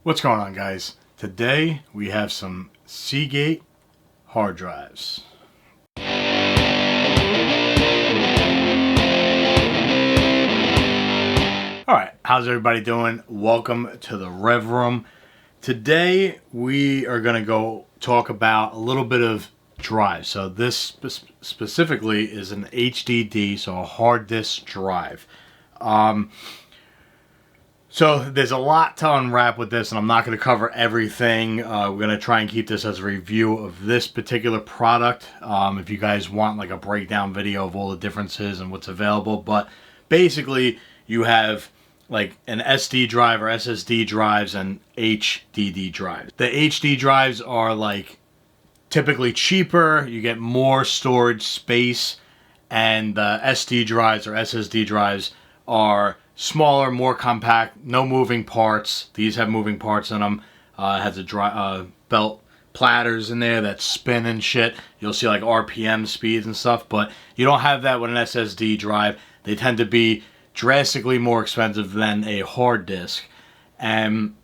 What's going on, guys? Today we have some Seagate hard drives. Alright, how's everybody doing? Welcome to the Rev Room. Today we are going to go talk about a little bit of drives. So this specifically is an HDD, so a hard disk drive. So there's a lot to unwrap with this, and I'm not going to cover everything. We're going to try and keep this as a review of this particular product. If you guys want like a breakdown video of all the differences and what's available. But basically, you have like an SD drive or SSD drives and HDD drives. The HD drives are like typically cheaper. You get more storage space. And the SD drives or SSD drives are smaller, more compact, no moving parts. These have moving parts in them. It has a belt platters in there that spin and shit. You'll see like RPM speeds and stuff, but you don't have that with an SSD drive. They tend to be drastically more expensive than a hard disk. And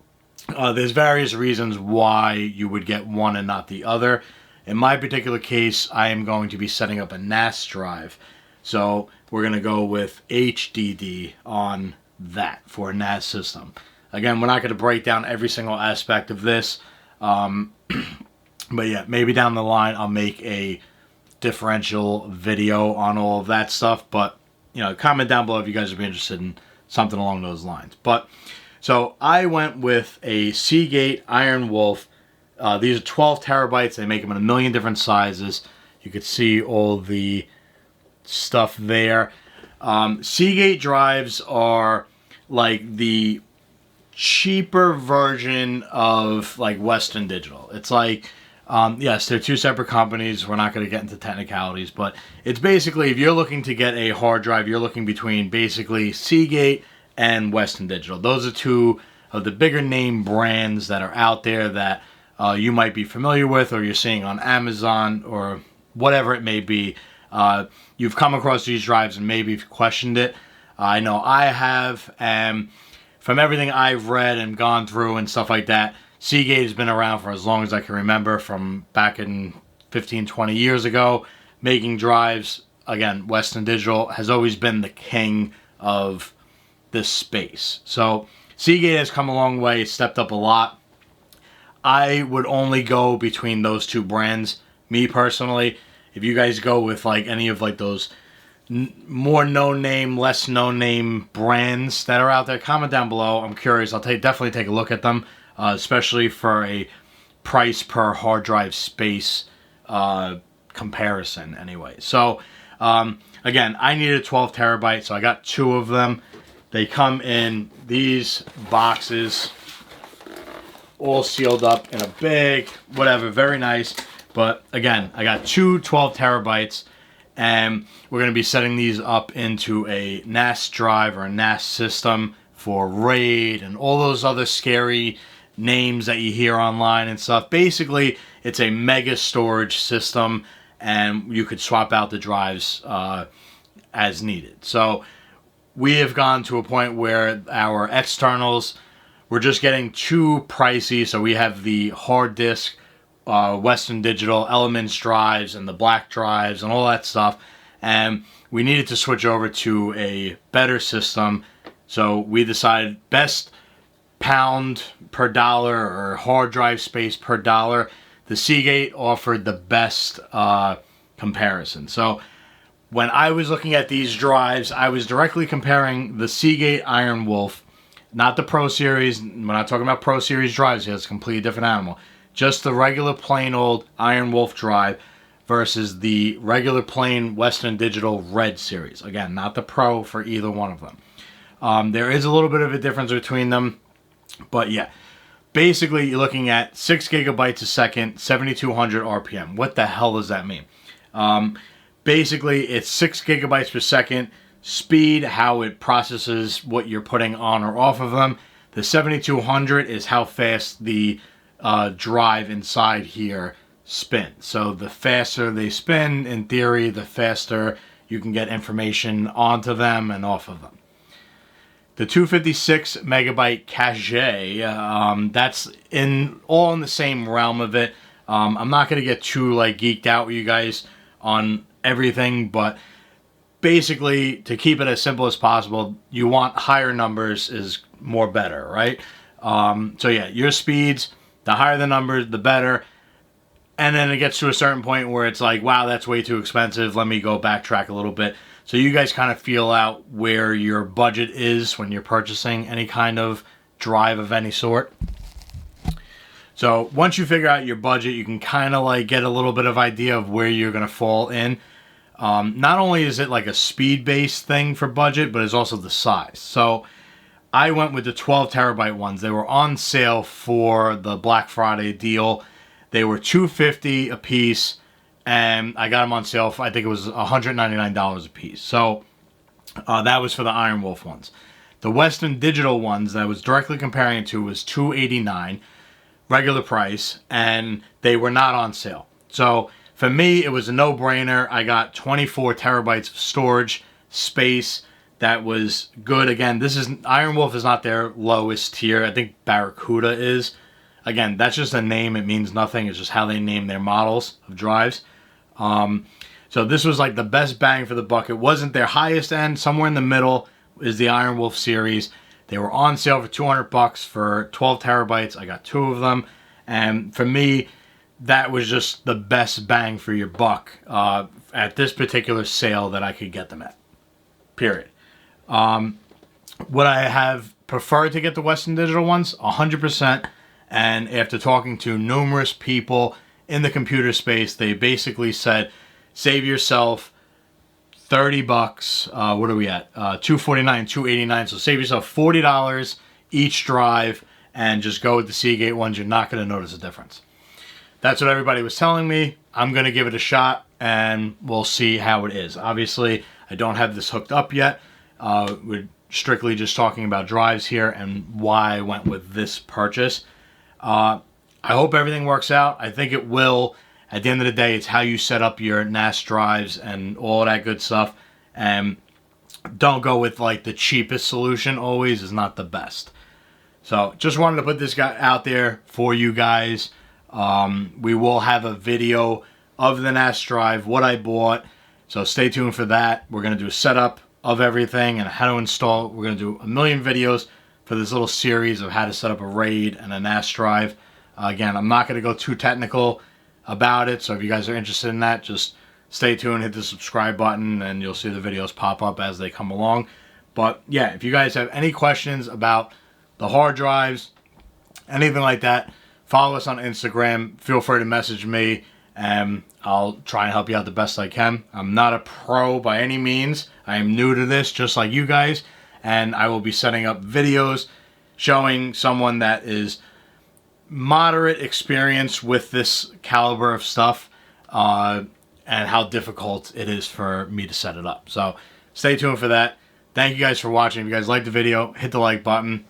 there's various reasons why you would get one and not the other. In my particular case, I am going to be setting up a NAS drive. So we're going to go with HDD on that for a NAS system. Again, we're not going to break down every single aspect of this. But yeah, maybe down the line I'll make a differential video on all of that stuff. But, you know, comment down below if you guys would be interested in something along those lines. But, so I went with a Seagate Iron Wolf. These are 12 terabytes. They make them in a million different sizes. You could see all the stuff there. Seagate drives are like the cheaper version of like Western Digital. It's like, yes, they're two separate companies. We're not going to get into technicalities, but it's basically, if you're looking to get a hard drive, you're looking between basically Seagate and Western Digital. Those are two of the bigger name brands that are out there that you might be familiar with, or you're seeing on Amazon or whatever it may be. You've come across these drives and maybe you've questioned it. I know I have, and from everything I've read and gone through and stuff like that, Seagate has been around for as long as I can remember, from back in 15, 20 years ago, making drives. Again, Western Digital has always been the king of this space. So Seagate has come a long way, stepped up a lot. I would only go between those two brands, me personally. If you guys go with like any of like those more known name, less known name brands that are out there, comment down below. I'm curious. I'll definitely take a look at them, especially for a price per hard drive space comparison anyway. So again, I needed 12 terabytes, so I got two of them. They come in these boxes, all sealed up in a bag, whatever, very nice. But again, I got two 12 terabytes, and we're going to be setting these up into a NAS drive or a NAS system for RAID and all those other scary names that you hear online and stuff. Basically, it's a mega storage system, and you could swap out the drives as needed. So we have gone to a point where our externals, we're just getting too pricey. So we have the hard disk, Western Digital Elements drives and the black drives and all that stuff, and we needed to switch over to a better system. So we decided best pound per dollar or hard drive space per dollar, the Seagate offered the best comparison. So when I was looking at these drives, I was directly comparing the Seagate Iron Wolf, not the Pro Series. We're not talking about Pro Series drives here. It's a completely different animal. Just the regular plain old Iron Wolf drive versus the regular plain Western Digital Red Series. Again, not the Pro for either one of them. There is a little bit of a difference between them, but yeah. Basically, you're looking at 6 gigabytes a second, 7,200 RPM. What the hell does that mean? Basically, it's 6 gigabytes per second speed, how it processes what you're putting on or off of them. The 7,200 is how fast the drive inside here spin. So the faster they spin, in theory, the faster you can get information onto them and off of them. The 256 megabyte cache, that's all in the same realm of it. I'm not going to get too like geeked out with you guys on everything, but basically, to keep it as simple as possible, you want higher numbers is more better, right? So yeah, your speeds, the higher the numbers, the better. And then it gets to a certain point where it's like, wow, that's way too expensive. Let me go backtrack a little bit. So you guys kind of feel out where your budget is when you're purchasing any kind of drive of any sort. So once you figure out your budget, you can kind of like get a little bit of idea of where you're going to fall in. Not only is it like a speed-based thing for budget, but it's also the size. So I went with the 12 terabyte ones. They were on sale for the Black Friday deal. They were $250 a piece, and I got them on sale for, I think it was $199 a piece. So that was for the Iron Wolf ones. The Western Digital ones that I was directly comparing it to was $289 regular price, and they were not on sale. So for me, it was a no-brainer. I got 24 terabytes of storage space. That was good. Again, this is Iron Wolf is not their lowest tier. I think Barracuda is. Again, that's just a name. It means nothing. It's just how they name their models of drives. So this was like the best bang for the buck. It wasn't their highest end. Somewhere in the middle is the Iron Wolf series. They were on sale for $200 for 12 terabytes. I got 2 of them. And for me, that was just the best bang for your buck at this particular sale that I could get them at. Period. Would I have preferred to get the Western Digital ones? 100%. And after talking to numerous people in the computer space, they basically said, save yourself $30. What are we at? $249, $289. So save yourself $40 each drive and just go with the Seagate ones. You're not going to notice a difference. That's what everybody was telling me. I'm going to give it a shot and we'll see how it is. Obviously, I don't have this hooked up yet. We're strictly just talking about drives here and why I went with this purchase. I hope everything works out. I think it will. At the end of the day, it's how you set up your NAS drives and all that good stuff. And don't go with like the cheapest solution always is not the best. So just wanted to put this guy out there for you guys. We will have a video of the NAS drive, what I bought. So stay tuned for that. We're going to do a setup of everything and how to install. We're going to do a million videos for this little series of how to set up a RAID and a NAS drive. Again, I'm not going to go too technical about it, so if you guys are interested in that, just stay tuned, hit the subscribe button, and you'll see the videos pop up as they come along. But yeah, if you guys have any questions about the hard drives, anything like that, follow us on Instagram. Feel free to message me, and I'll try and help you out the best I can. I'm not a pro by any means. I am new to this, just like you guys. And I will be setting up videos showing someone that is moderate experience with this caliber of stuff and how difficult it is for me to set it up. So stay tuned for that. Thank you guys for watching. If you guys liked the video, hit the like button.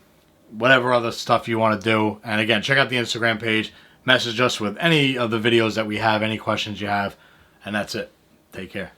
Whatever other stuff you want to do. And again, check out the Instagram page. Message us with any of the videos that we have, any questions you have. And that's it. Take care.